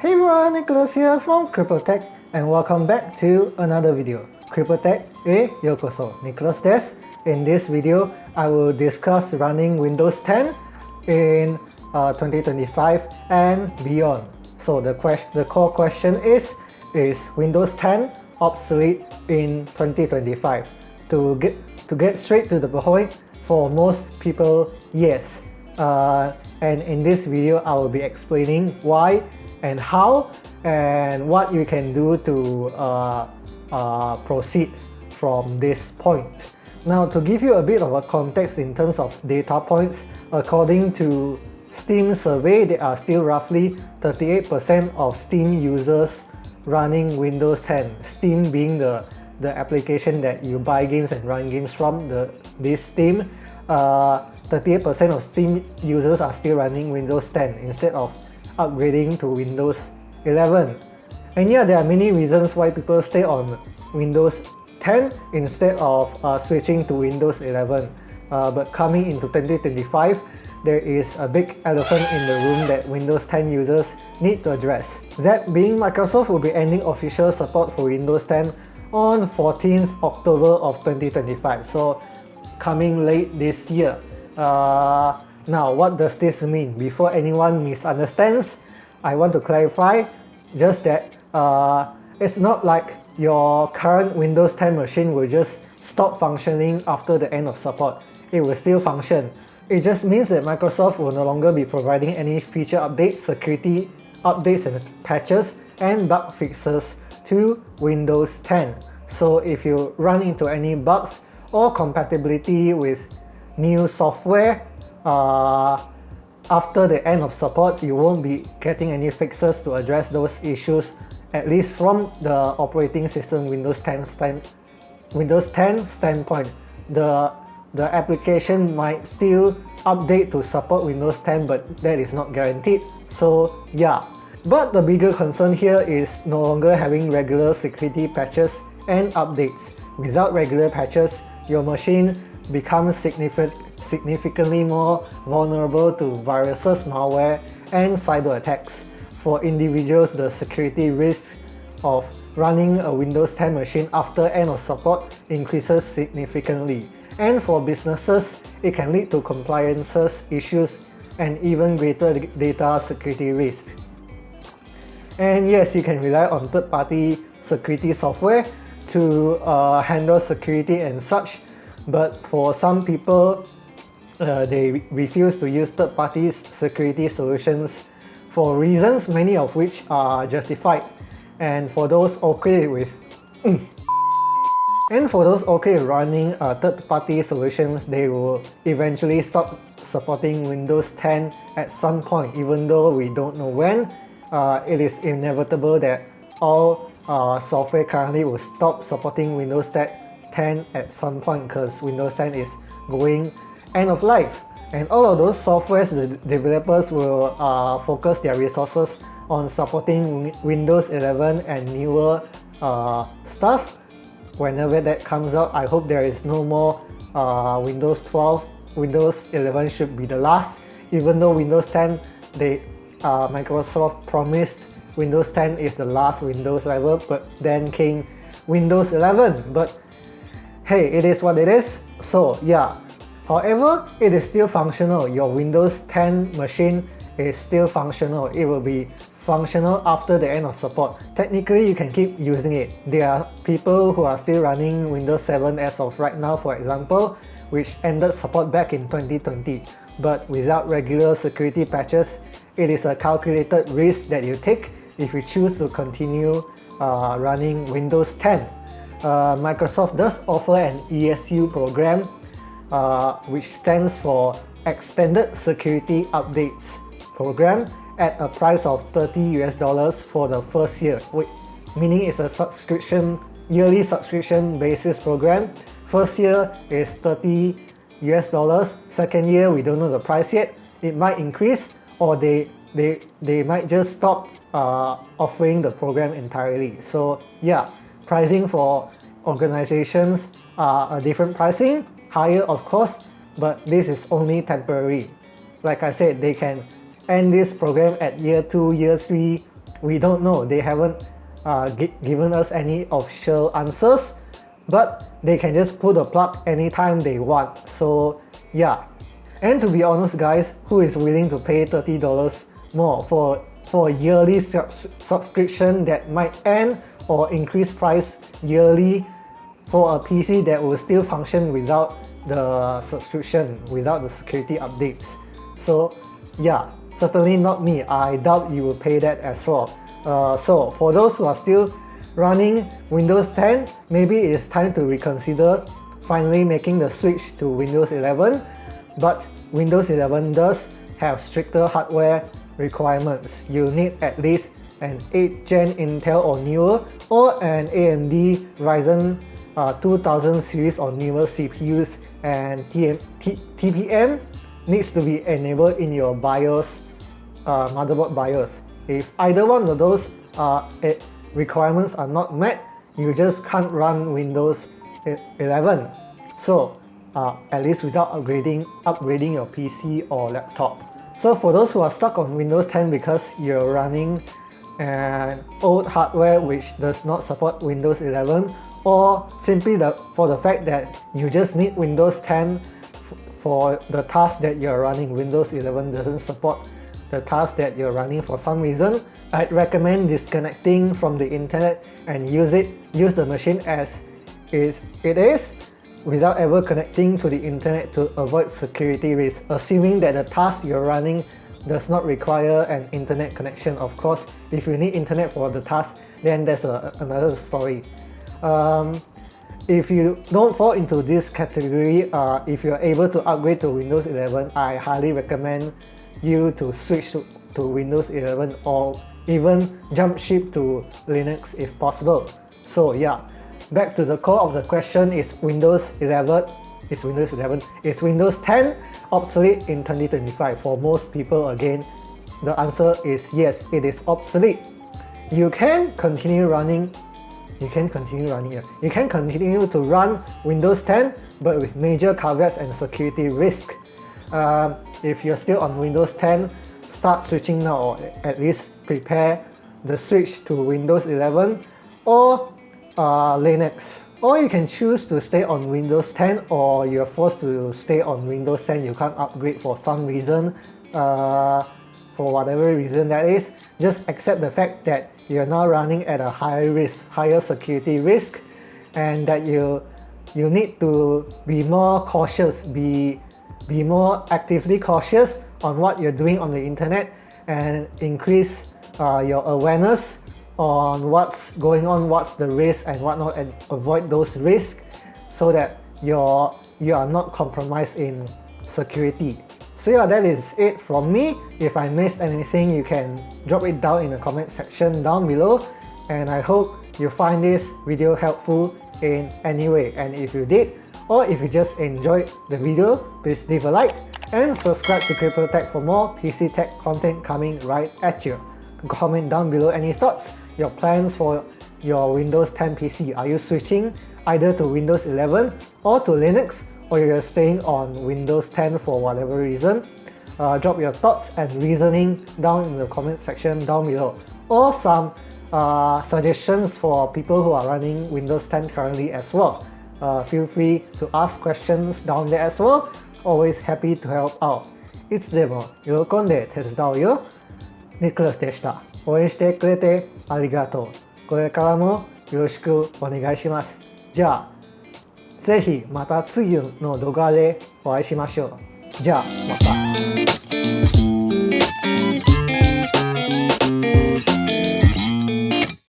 Hey everyone, Nicholas here from Crippled Tech and welcome back to another video. Crippled Tech e yokoso, Nicholas desu. In this video, I will discuss running Windows 10 in 2025 and beyond. So the core question is Windows 10 obsolete in 2025? To get straight to the point, for most people, yes. And in this video, I will be explaining why and how and what you can do to proceed from this point. Now, to give you a bit of a context in terms of data points, according to Steam survey, there are still roughly 38% of Steam users running Windows 10. Steam being the application that you buy games and run games from, this Steam. 38% of Steam users are still running Windows 10 instead of upgrading to Windows 11. And yeah, there are many reasons why people stay on Windows 10 instead of switching to Windows 11. But coming into 2025, there is a big elephant in the room that Windows 10 users need to address. That being, Microsoft will be ending official support for Windows 10 on 14th October of 2025. So coming late this year. Now, what does this mean? Before anyone misunderstands, I want to clarify just that it's not like your current Windows 10 machine will just stop functioning after the end of support. It will still function. It just means that Microsoft will no longer be providing any feature updates, security updates and patches, and bug fixes to Windows 10. So if you run into any bugs or compatibility with new software, after the end of support, you won't be getting any fixes to address those issues, at least from the operating system Windows 10 standpoint. The application might still update to support Windows 10, but that is not guaranteed. So yeah. But the bigger concern here is no longer having regular security patches and updates. Without regular patches, your machine becomes significantly more vulnerable to viruses, malware, and cyber attacks. For individuals, the security risks of running a Windows 10 machine after end of support increases significantly. And for businesses, it can lead to compliance issues and even greater data security risks. And yes, you can rely on third-party security software to handle security and such, but for some people, they refuse to use third-party security solutions for reasons, many of which are justified. And for those okay with running third-party solutions, they will eventually stop supporting Windows 10 at some point, even though we don't know when. It is inevitable that all software currently will stop supporting Windows 10 at some point because Windows 10 is going end of life. And all of those softwares, the developers will focus their resources on supporting Windows 11 and newer stuff. Whenever that comes out, I hope there is no more Windows 12. Windows 11 should be the last. Even though Windows 10, Microsoft promised Windows 10 is the last Windows ever, but then came Windows 11. But hey, it is what it is. So yeah. However, it is still functional. Your Windows 10 machine is still functional. It will be functional after the end of support. Technically, you can keep using it. There are people who are still running Windows 7 as of right now, for example, which ended support back in 2020. But without regular security patches, it is a calculated risk that you take if you choose to continue running Windows 10. Microsoft does offer an ESU program, which stands for Extended Security Updates Program, at a price of $30 for the first year, meaning it's a yearly subscription basis program. First year is $30. Second year, we don't know the price yet. It might increase, or they might just stop offering the program entirely. So yeah, pricing for organizations are a different pricing, higher of course, but this is only temporary. Like I said, they can end this program at year 2, year 3, we don't know. They haven't given us any official answers, but they can just pull the plug anytime they want. So yeah, and to be honest guys, who is willing to pay $30 more for a yearly subscription that might end or increase price yearly for a PC that will still function without the subscription, without the security updates? So yeah, certainly not me. I doubt you will pay that as well. So for those who are still running Windows 10, maybe it's time to reconsider finally making the switch to Windows 11. But Windows 11 does have stricter hardware requirements. You need at least an 8th gen Intel or newer, or an AMD Ryzen 2000 series or newer CPUs, and TPM needs to be enabled in your BIOS, motherboard BIOS. If either one of those requirements are not met, you just can't run Windows 11. So at least without upgrading your PC or laptop. So for those who are stuck on Windows 10 because you're running an old hardware which does not support Windows 11, or simply for the fact that you just need Windows 10 for the task that you're running, Windows 11 doesn't support the task that you're running for some reason, I'd recommend disconnecting from the internet and use the machine as it is, without ever connecting to the internet to avoid security risks, assuming that the task you're running does not require an internet connection. Of course, if you need internet for the task, then that's another story. If you don't fall into this category, if you're able to upgrade to Windows 11, I highly recommend you to switch to Windows 11, or even jump ship to Linux if possible. So yeah, back to the core of the question: is Windows 10 obsolete in 2025? For most people, again, the answer is yes, it is obsolete. You can continue to run Windows 10, but with major caveats and security risk. If you're still on Windows 10, start switching now, or at least prepare the switch to Windows 11 or Linux. Or you can choose to stay on Windows 10, or you're forced to stay on Windows 10, you can't upgrade for some reason, for whatever reason that is. Just accept the fact that you're now running at a higher security risk, and that you need to be more cautious, be more actively cautious on what you're doing on the internet, and increase your awareness on what's going on, what's the risk and whatnot, and avoid those risks so that you are not compromised in security. So yeah, that is it from me. If I missed anything, you can drop it down in the comment section down below, and I hope you find this video helpful in any way. And if you did, or if you just enjoyed the video, please leave a like and subscribe to Crippled Tech for more PC tech content coming right at you. Comment down below any thoughts, your plans for your Windows 10 PC. Are you switching either to Windows 11 or to Linux, or you're staying on Windows 10 for whatever reason? Drop your thoughts and reasoning down in the comment section down below, or some suggestions for people who are running Windows 10 currently as well. Feel free to ask questions down there as well. Always happy to help out. いつでも喜んで手伝うよ。ニコラスでした。応援してくれてありがとう。これからもよろしくお願いします。じゃあ、ぜひまた次の動画でお会いしましょう。じゃあ、また。